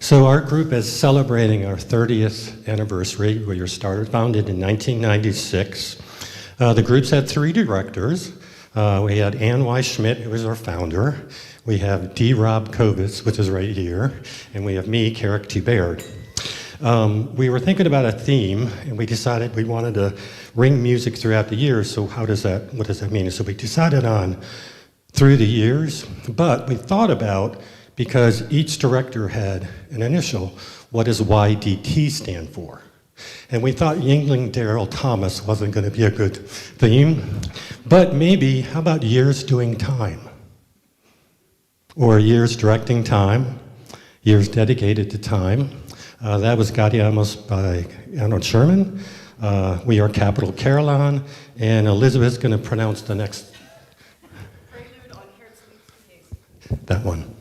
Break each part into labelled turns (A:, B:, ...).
A: So our group is celebrating our 30th anniversary. We were founded in 1996. The group's had three directors. We had Ann Y. Schmidt, who was our founder. We have D. Rob Kovitz, which is right here. And we have me, Carrick T. Baird. We were thinking about a theme, and we decided we wanted to ring music throughout the years. So what does that mean? So we decided on through the years, but we thought about, because each director had an initial, what does YDT stand for? And we thought Yingling Daryl Thomas wasn't going to be a good theme, but maybe, how about years doing time? Or years directing time, years dedicated to time. That was Gaudiamos by Arnold Sherman. We are Capital Carillon, and Elizabeth's going to pronounce the next.
B: Prelude on Hertzog's.
A: That one.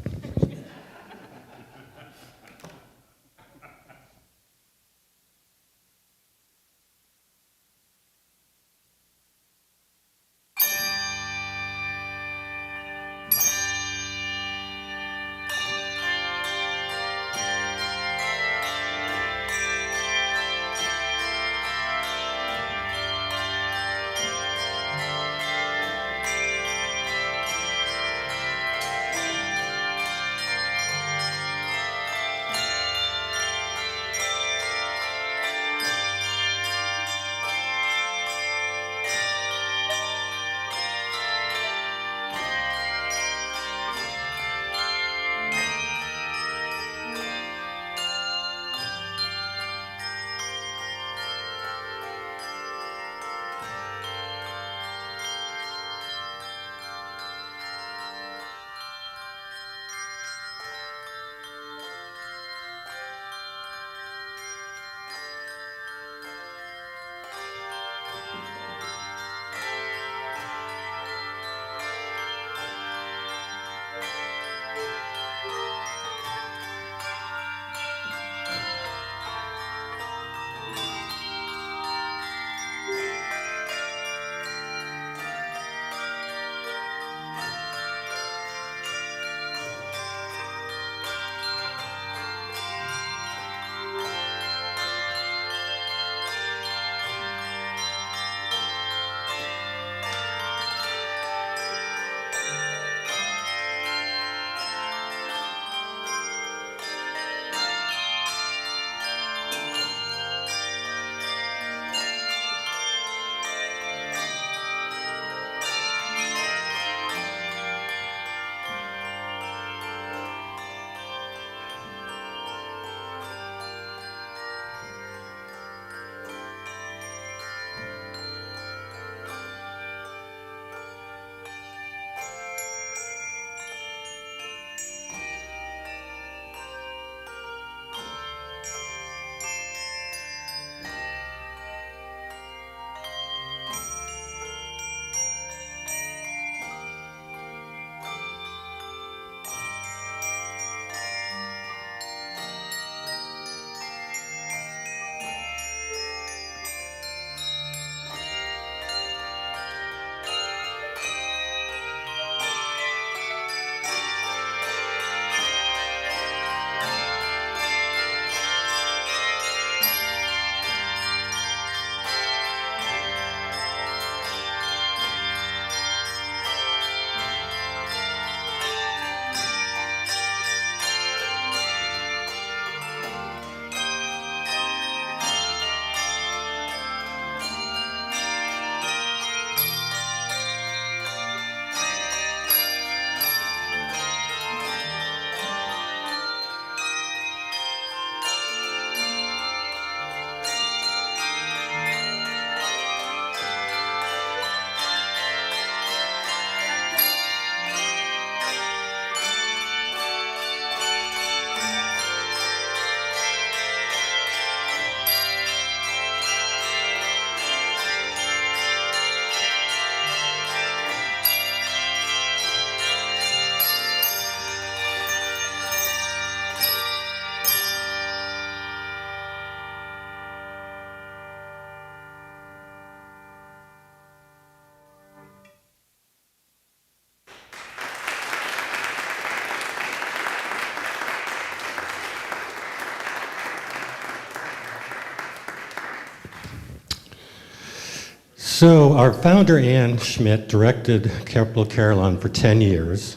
A: So our founder, Ann Schmidt, directed Capital Carillon for 10 years.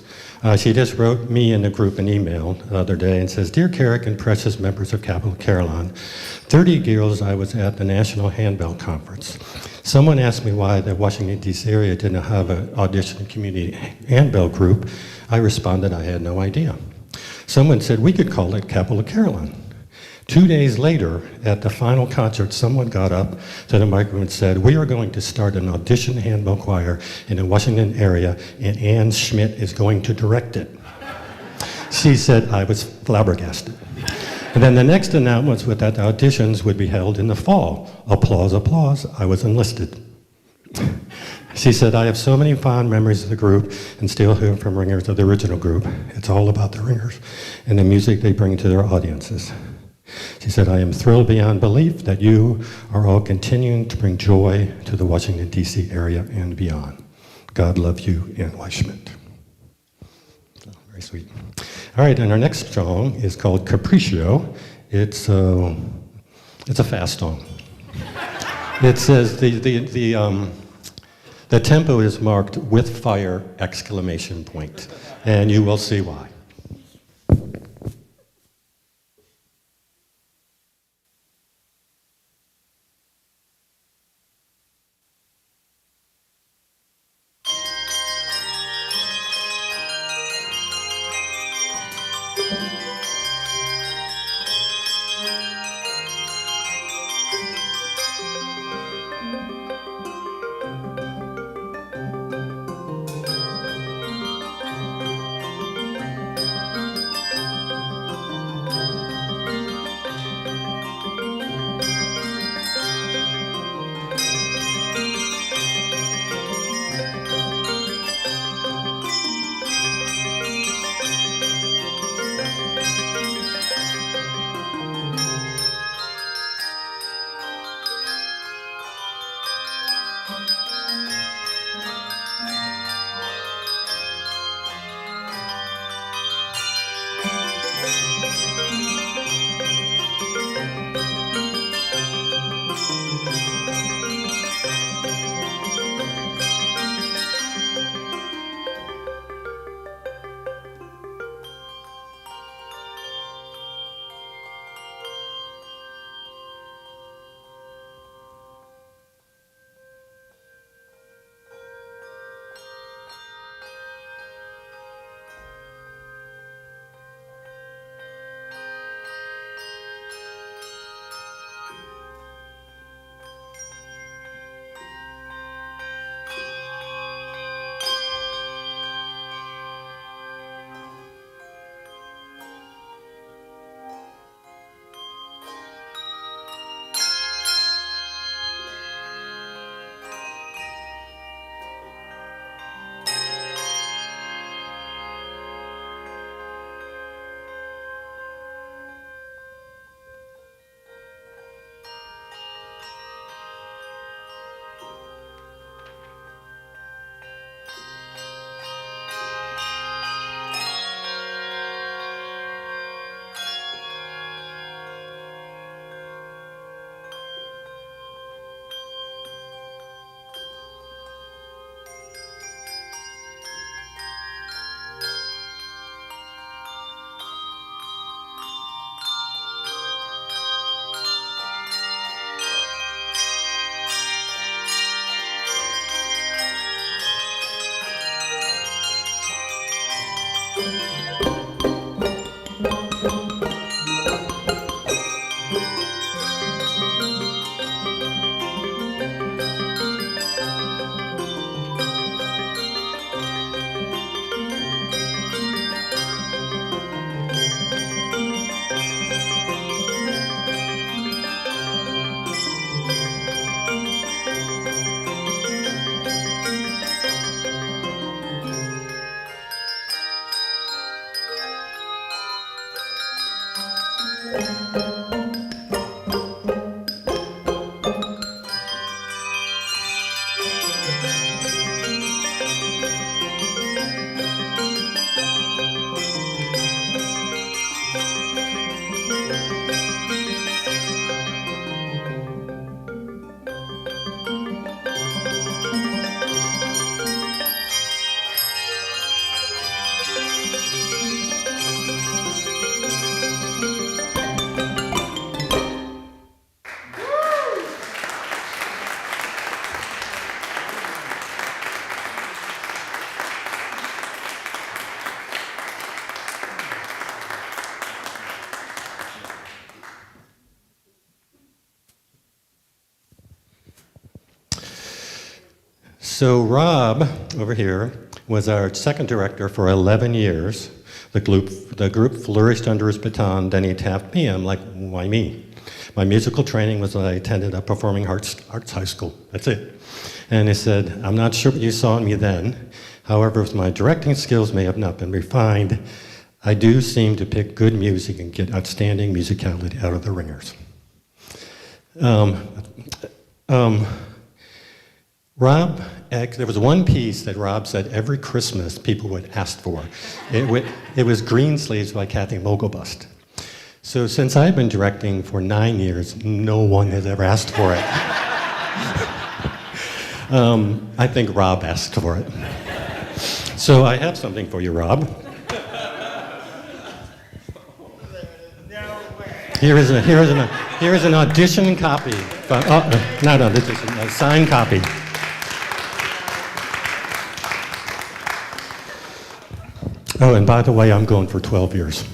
A: She just wrote me and the group an email the other day and says, "Dear Carrick and precious members of Capital Carillon, 30 years I was at the National Handbell Conference. Someone asked me why the Washington, D.C. area didn't have an audition community handbell group. I responded I had no idea. Someone said we could call it Capital Carillon. 2 days later, at the final concert, someone got up to the microphone and said, we are going to start an audition handbell choir in the Washington area, and Ann Schmidt is going to direct it." She said I was flabbergasted. And then the next announcement was that the auditions would be held in the fall. Applause, applause, I was enlisted. She said, "I have so many fond memories of the group and still hear from ringers of the original group. It's all about the ringers and the music they bring to their audiences." She said, "I am thrilled beyond belief that you are all continuing to bring joy to the Washington, D.C. area and beyond. God love you, Ann Schmidt." So, very sweet. All right, and our next song is called Capriccio. It's a fast song. It says the tempo is marked with fire, exclamation point, and you will see why. So Rob, over here, was our second director for 11 years. The group flourished under his baton, then he tapped me. I'm like, why me? My musical training was that I attended a performing arts high school. That's it. And he said, I'm not sure what you saw in me then. However, if my directing skills may have not been refined, I do seem to pick good music and get outstanding musicality out of the ringers. Rob, there was one piece that Rob said every Christmas people would ask for. It was Green Sleeves by Kathy Vogelbust. So since I've been directing for 9 years, no one has ever asked for it. I think Rob asked for it. So I have something for you, Rob. Here is an audition copy. No, this is a signed copy. Oh, and by the way, I'm going for 12 years.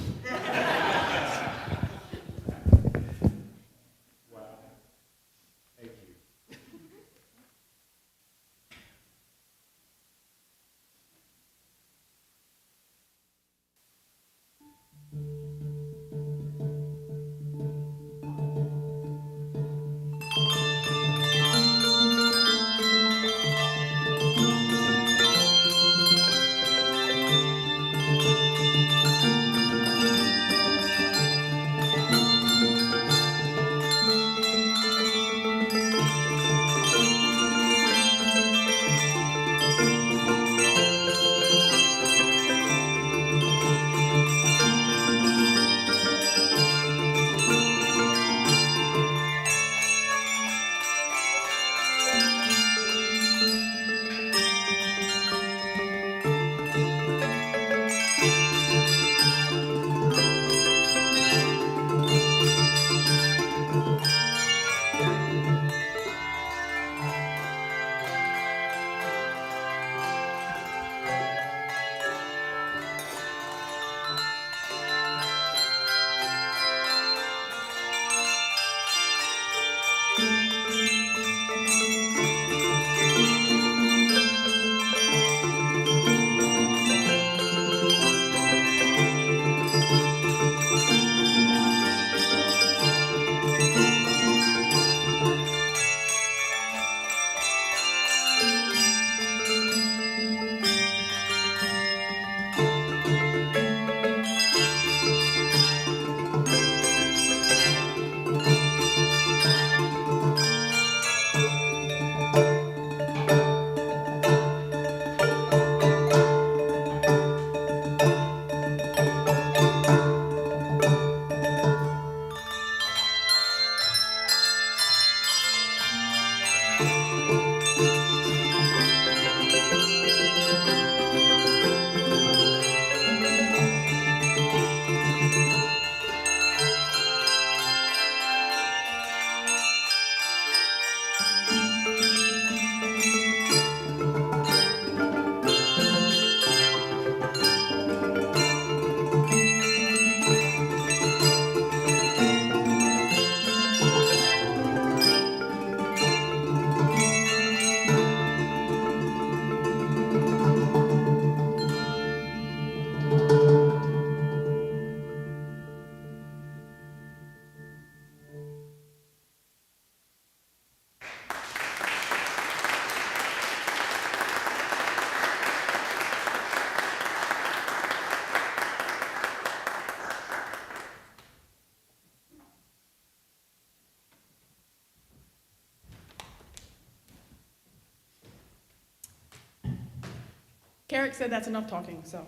B: Carrick said that's enough talking, so.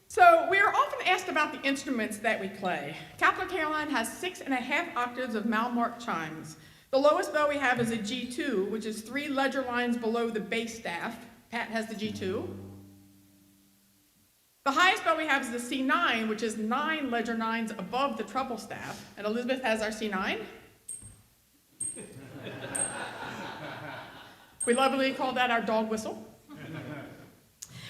B: So we are often asked about the instruments that we play. Capital Carillon has 6.5 octaves of malmarked chimes. The lowest bow we have is a G2, which is 3 ledger lines below the bass staff. Pat has the G2. The highest bow we have is the C9, which is 9 ledger 9s above the treble staff. And Elizabeth has our C9. We lovingly call that our dog whistle.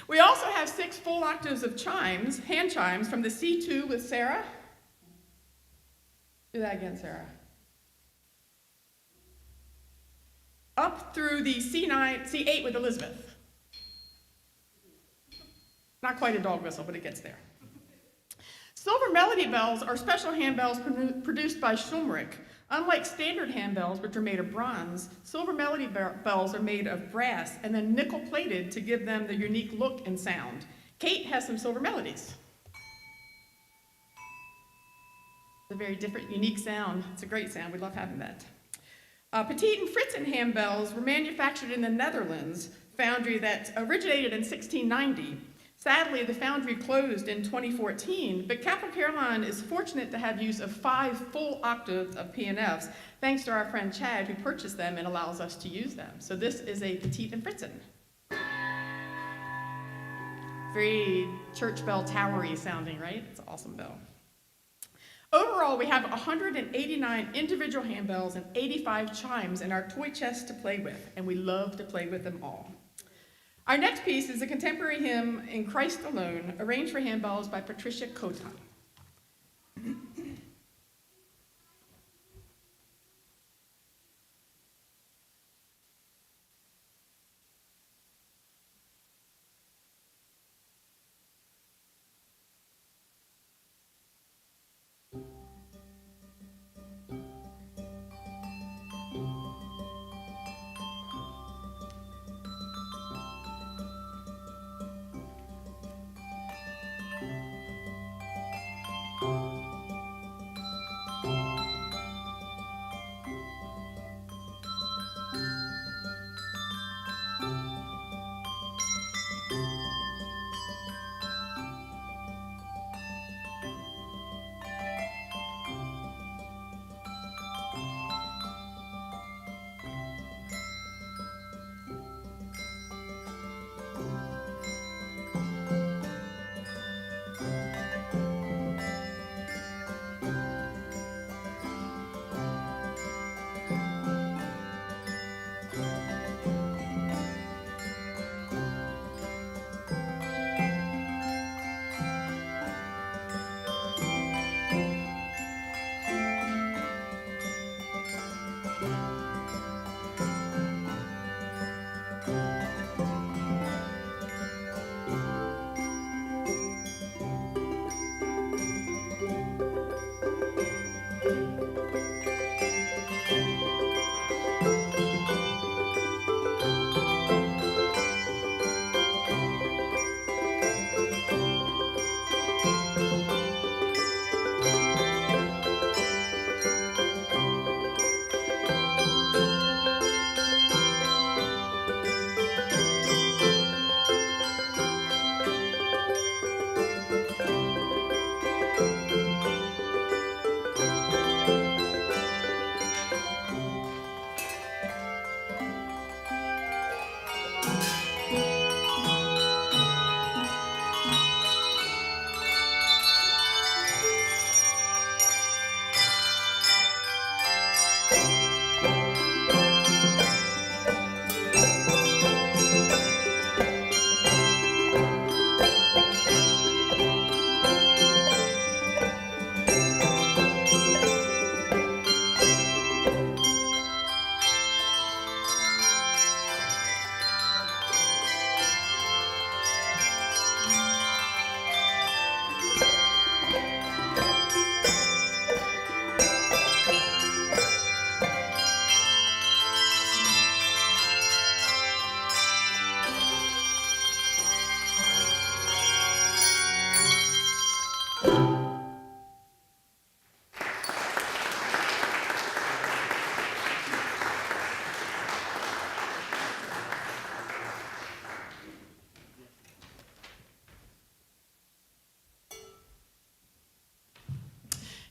B: We also have 6 full octaves of chimes, hand chimes, from the C2 with Sarah. Do that again, Sarah. up through the C8 with Elizabeth. Not quite a dog whistle, but it gets there. Silver melody bells are special handbells produced by Schulmerich. Unlike standard handbells, which are made of bronze, silver melody bells are made of brass and then nickel-plated to give them the unique look and sound. Kate has some silver melodies. It's a very different, unique sound. It's a great sound. We love having that. Petit and Fritzen handbells were manufactured in the Netherlands, foundry that originated in 1690. Sadly, the foundry closed in 2014, but Capital Carillon is fortunate to have use of 5 full octaves of P&Fs, thanks to our friend Chad, who purchased them and allows us to use them. So this is a Petit and Fritzen. Very church bell towery sounding, right? It's an awesome bell. Overall, we have 189 individual handbells and 85 chimes in our toy chest to play with, and we love to play with them all. Our next piece is a contemporary hymn, In Christ Alone, arranged for handbells by Patricia Coton.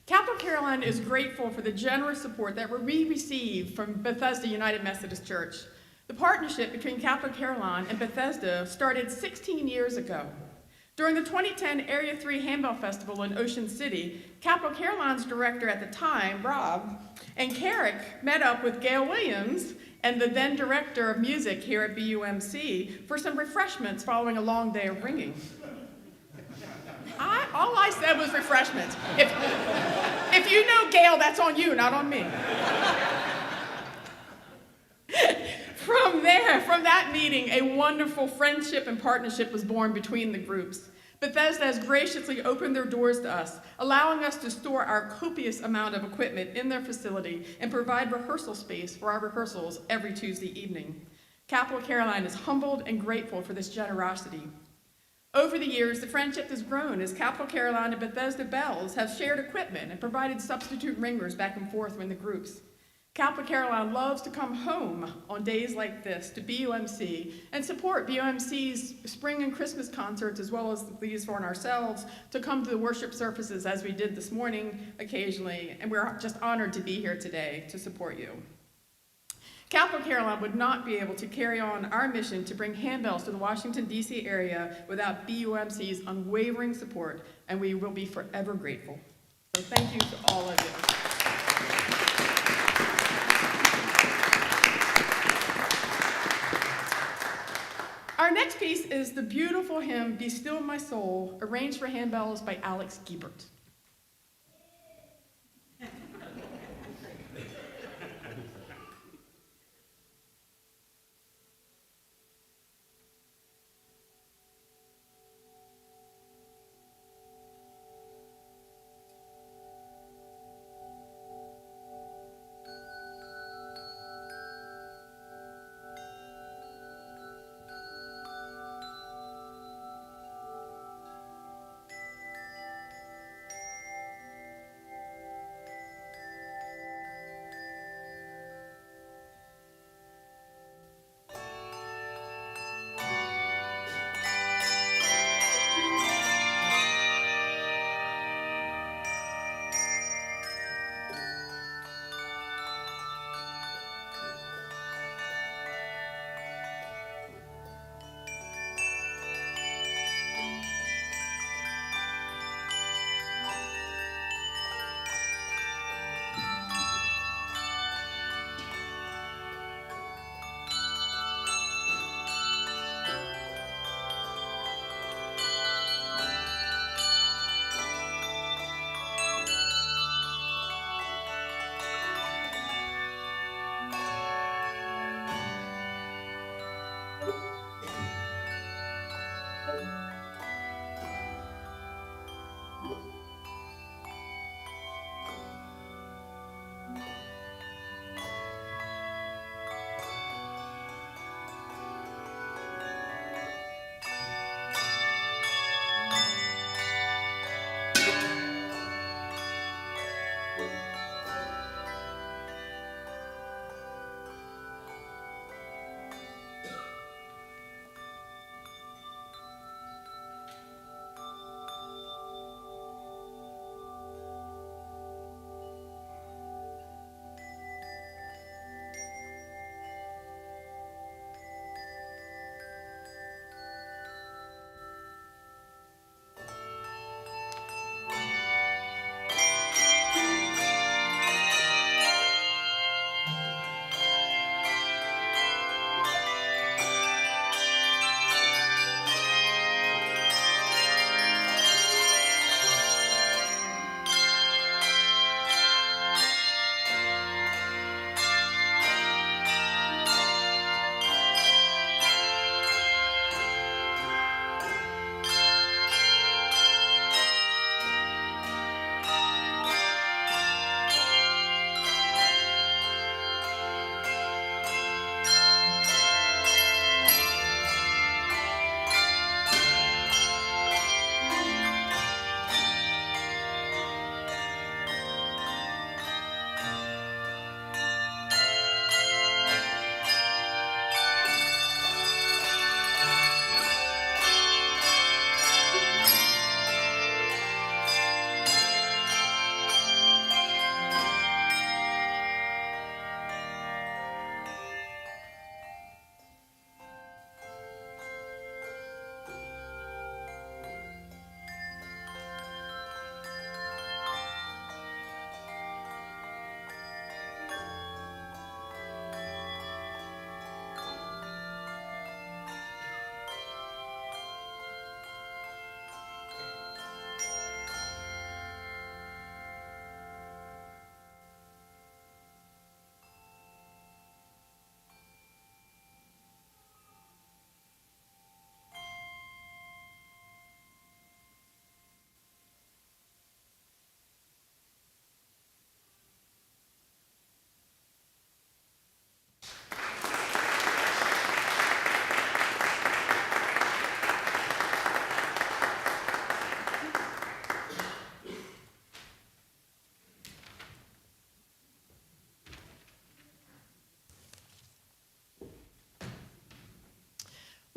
B: Capital Carillon is grateful for the generous support that we receive from Bethesda United Methodist Church. The partnership between Capital Carillon and Bethesda started 16 years ago. During the 2010 Area 3 Handbell Festival in Ocean City, Capital Carillon's director at the time, Rob, and Carrick met up with Gail Williams and the then director of music here at BUMC for some refreshments following a long day of ringing. All I said was refreshments. If you know Gail, that's on you, not on me. that meeting, a wonderful friendship and partnership was born between the groups. Bethesda has graciously opened their doors to us, allowing us to store our copious amount of equipment in their facility and provide rehearsal space for our rehearsals every Tuesday evening. Capital Carillon is humbled and grateful for this generosity. Over the years, the friendship has grown as Capital Carillon and Bethesda Bells have shared equipment and provided substitute ringers back and forth in the groups. Capital Carillon loves to come home on days like this to BUMC and support BUMC's spring and Christmas concerts, as well as these for ourselves, to come to the worship services as we did this morning occasionally, and we're just honored to be here today to support you. Capital Carillon would not be able to carry on our mission to bring handbells to the Washington, D.C. area without BUMC's unwavering support, and we will be forever grateful. So thank you to all of you. Our next piece is the beautiful hymn, Be Still My Soul, arranged for handbells by Alex Giebert.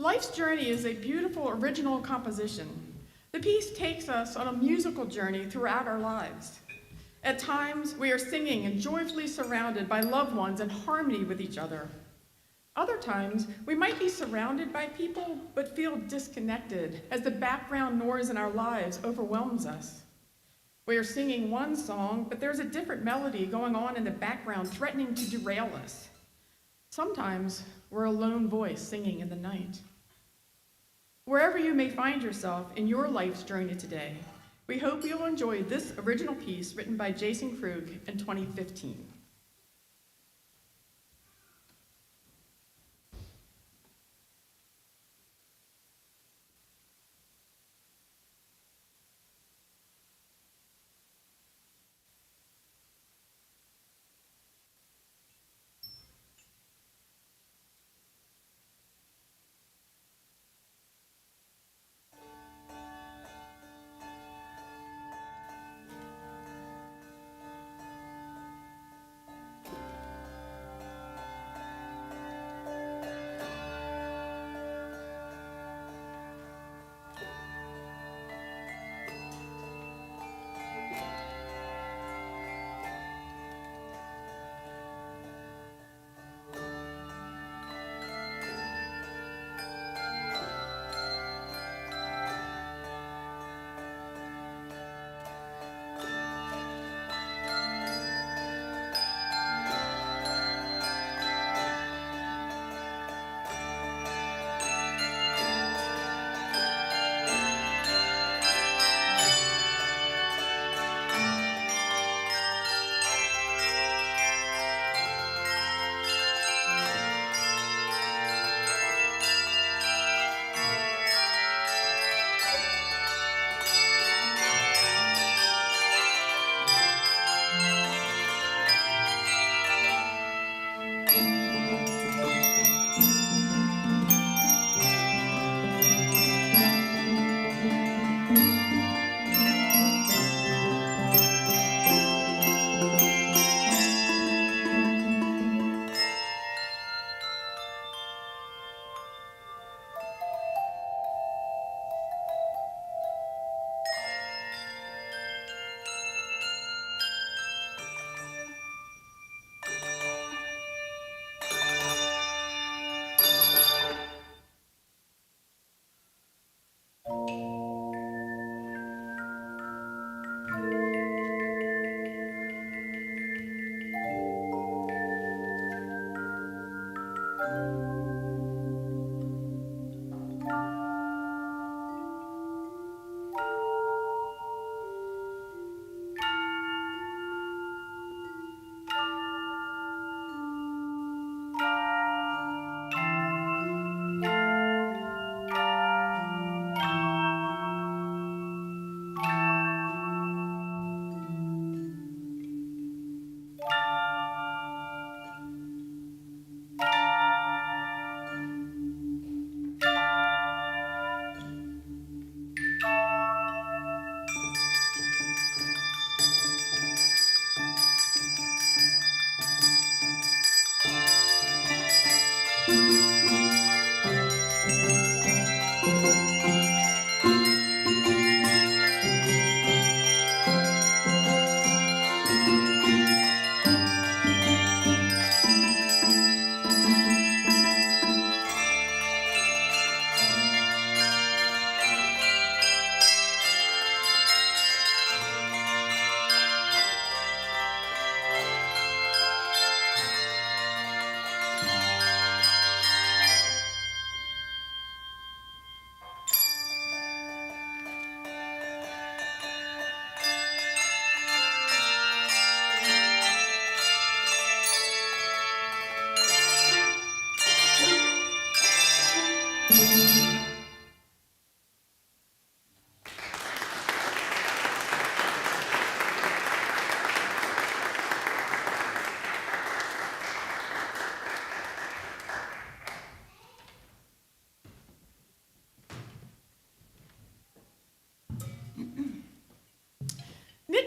B: Life's Journey is a beautiful original composition. The piece takes us on a musical journey throughout our lives. At times, we are singing and joyfully surrounded by loved ones in harmony with each other. Other times, we might be surrounded by people but feel disconnected as the background noise in our lives overwhelms us. We are singing one song, but there's a different melody going on in the background threatening to derail us. Sometimes, we're a lone voice singing in the night. Wherever you may find yourself in your life's journey today, we hope you'll enjoy this original piece written by Jason Krug in 2015.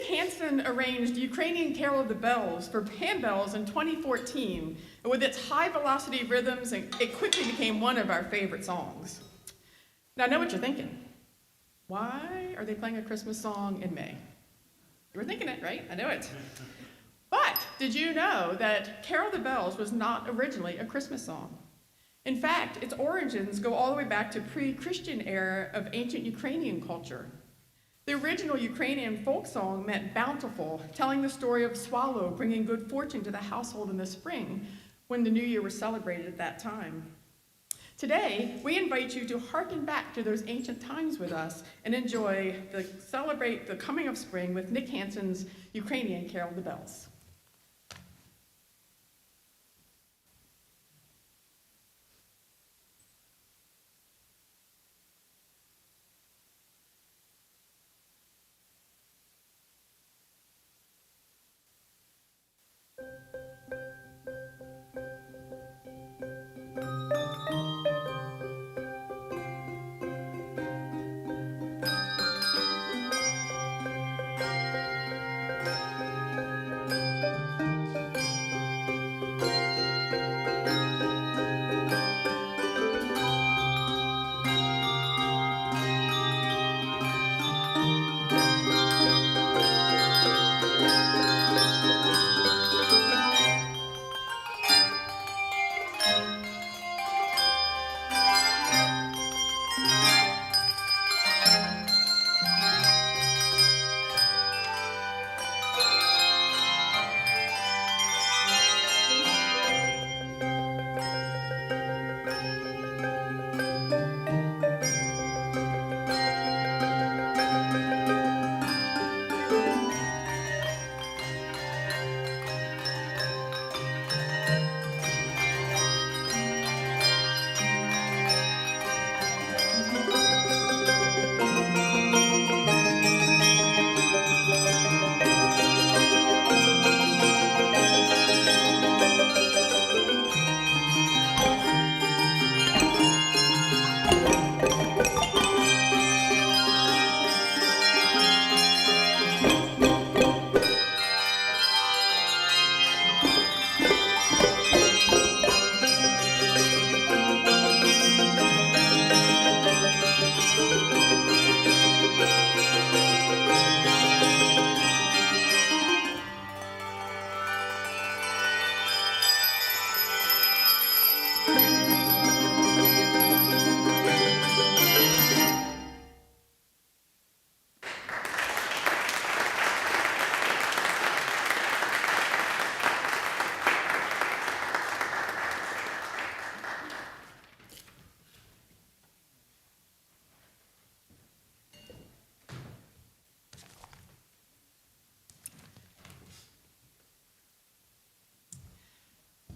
B: Hansen arranged Ukrainian Carol of the Bells for handbells in 2014, With its high-velocity rhythms, it quickly became one of our favorite songs. Now, I know what you're thinking. Why are they playing a Christmas song in May? You were thinking it, right? I know it. But did you know that Carol the Bells was not originally a Christmas song? In fact, its origins go all the way back to pre-Christian era of ancient Ukrainian culture. The original Ukrainian folk song meant bountiful, telling the story of a swallow bringing good fortune to the household in the spring when the new year was celebrated at that time. Today, we invite you to hearken back to those ancient times with us and celebrate the coming of spring with Nick Hanson's Ukrainian Carol the Bells.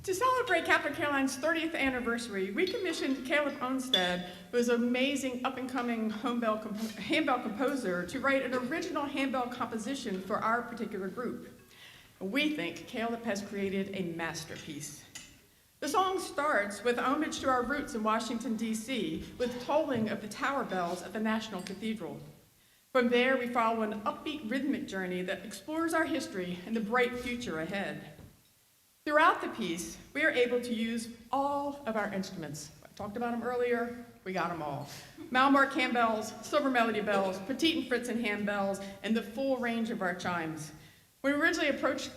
B: To celebrate Capital Carillon's 30th anniversary, we commissioned Caleb Onstead, who is an amazing up-and-coming handbell composer, to write an original handbell composition for our particular group. We think Caleb has created a masterpiece. The song starts with homage to our roots in Washington, D.C., with tolling of the tower bells at the National Cathedral. From there, we follow an upbeat rhythmic journey that explores our history and the bright future ahead. Throughout the piece, we are able to use all of our instruments. I talked about them earlier, we got them all. Malmark handbells, silver melody bells, Petit and Fritzen handbells, and the full range of our chimes. When we originally approached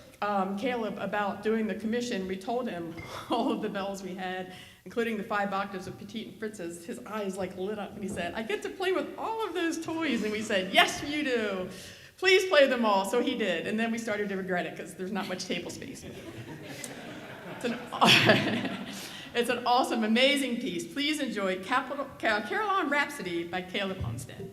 B: Caleb about doing the commission, we told him all of the bells we had, including the 5 octaves of Petit and Fritz's. His eyes lit up and he said, "I get to play with all of those toys." And we said, "Yes, you do. Please play them all." So he did, and then we started to regret it because there's not much table space. It's an awesome, amazing piece. Please enjoy Carillon Rhapsody by Caleb Onstead.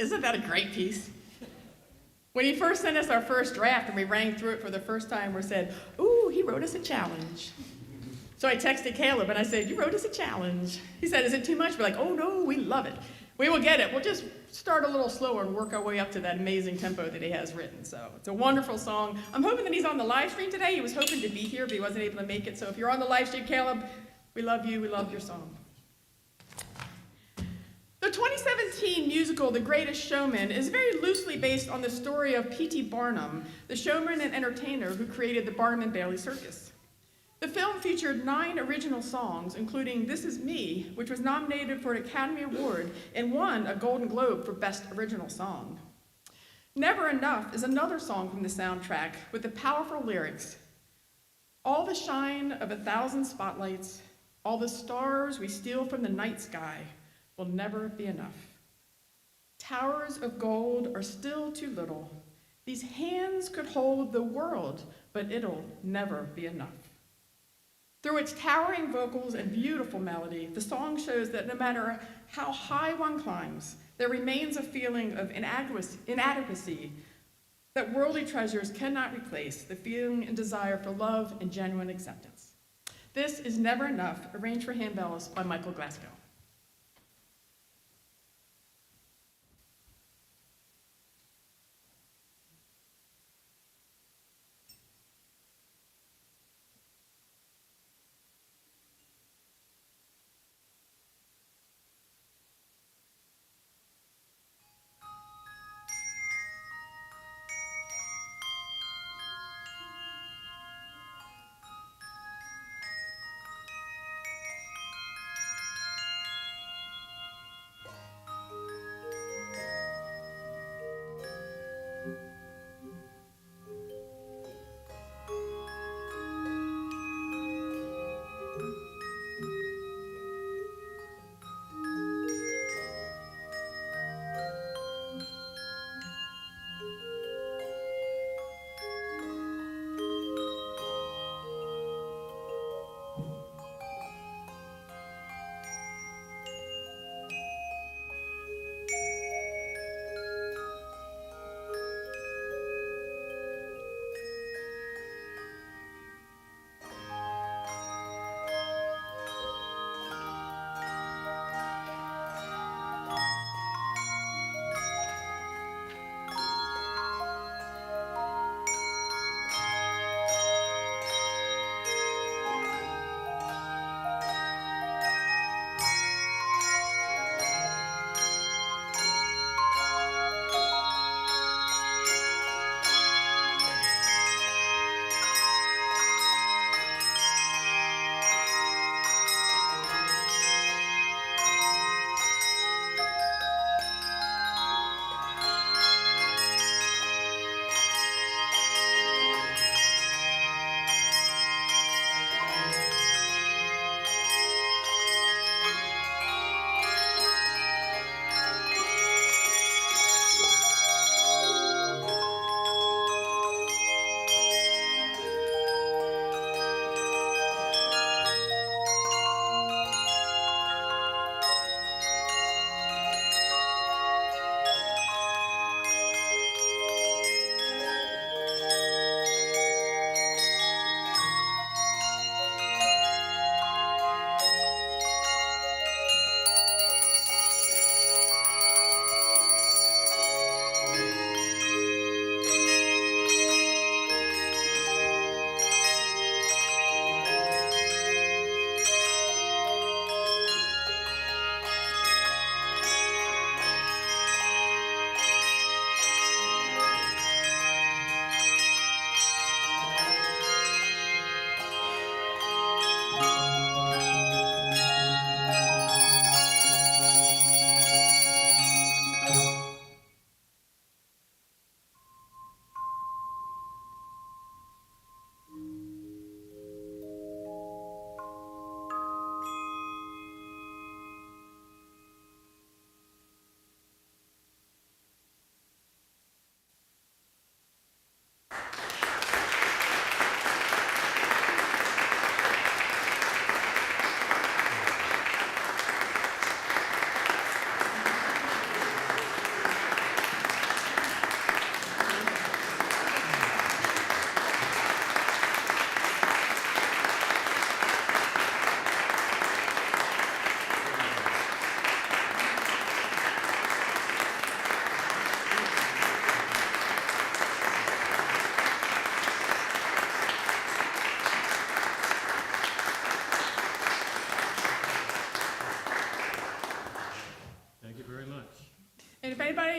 B: Isn't that a great piece? When he first sent us our first draft and we rang through it for the first time, we said, ooh, he wrote us a challenge. So I texted Caleb and I said, you wrote us a challenge. He said, is it too much? We're like, oh no, we love it. We will get it. We'll just start a little slower and work our way up to that amazing tempo that he has written. So it's a wonderful song. I'm hoping that he's on the live stream today. He was hoping to be here, but he wasn't able to make it. So if you're on the live stream, Caleb, we love you. We love your song. The 2017 musical, The Greatest Showman, is very loosely based on the story of P.T. Barnum, the showman and entertainer who created the Barnum and Bailey Circus. The film featured 9 original songs, including This Is Me, which was nominated for an Academy Award and won a Golden Globe for Best Original Song. Never Enough is another song from the soundtrack with the powerful lyrics. All the shine of 1,000 spotlights, all the stars we steal from the night sky, will never be enough. Towers of gold are still too little. These hands could hold the world, but it'll never be enough. Through its towering vocals and beautiful melody, the song shows that no matter how high one climbs, there remains a feeling of inadequacy that worldly treasures cannot replace, the feeling and desire for love and genuine acceptance. This is Never Enough, arranged for handbells by Michael Glasgow.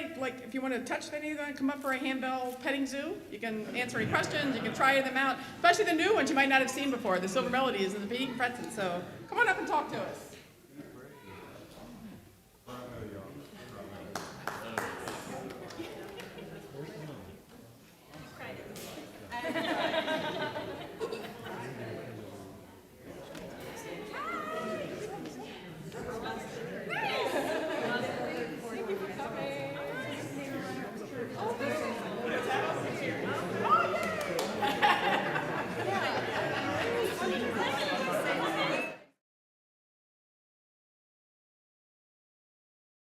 B: anybody, like, if you want to touch any of them, come up for a handbell petting zoo. You can answer any questions. You can try them out, especially the new ones you might not have seen before, the Silver Melodies and the Beating Pretzels. So come on up and talk to us.